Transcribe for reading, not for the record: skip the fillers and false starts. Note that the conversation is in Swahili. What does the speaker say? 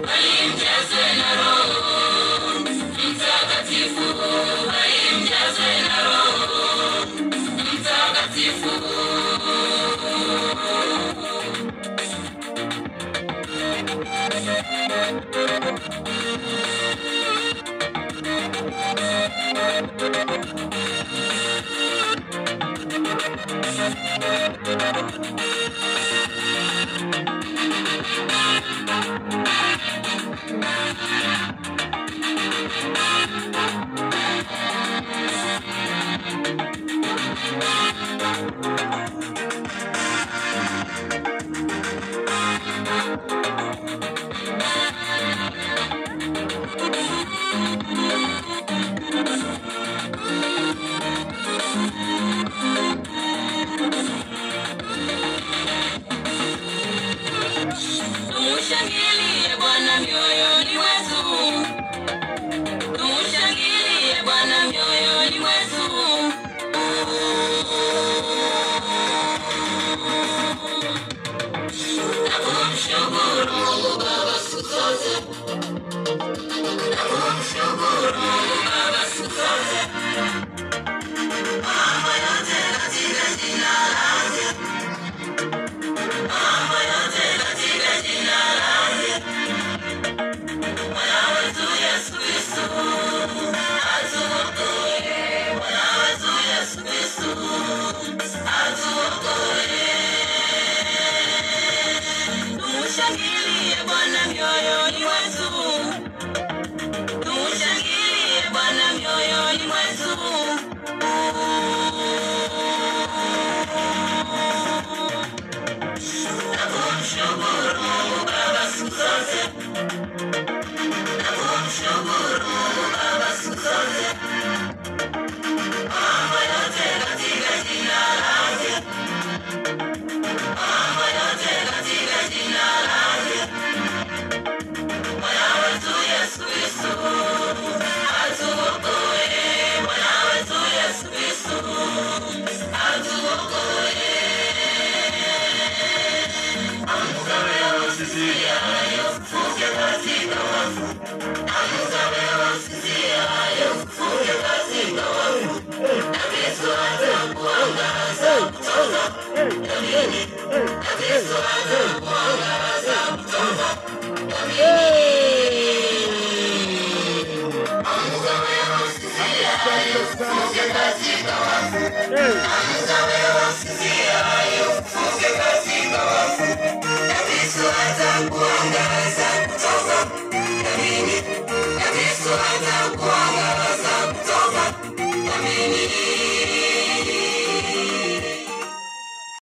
Mjazwe na Roho Mtakatifu, mjazwe na Roho Mtakatifu. Tumushangilie Bwana mioyoni mwetu, tumushangilie Bwana mioyoni mwetu. Nakumshukuru Mungu Baba siku zote, nakumshukuru Mungu Baba siku zote. Mambo yote katika jina lake, mambo yote katika jina lake. Bwana wetu Yesu Kristo atuokoe, Bwana wetu Yesu Kristo atuokoe. Tumushangilie Bwana mioyoni mwetu, tumushangilie Bwana mioyoni mwetu. Nakumshukuru Mungu Baba siku zote, nakumshukuru Mungu Baba siku zote. Mambo yote katika jina lake, mambo yote katika jina lake. Bwana wetu Yesu Kristo atuokoe, Bwana wetu Yesu Kristo atuokoe. Amka leo sisi hayo, fuke katika wafu. Amka leo sisi hayo, fuke katika wafu. Na Kristo atakuangaza kutoka dhambini, na Kristo atakuangaza kutoka dhambini. Amka leo sisi hayo, fuke katika wafu. Amka leo sisi hayo, fuke katika wafu. Na Kristo atakuangaza kutoka dhambini, na Kristo atakuangaza kutoka dhambini.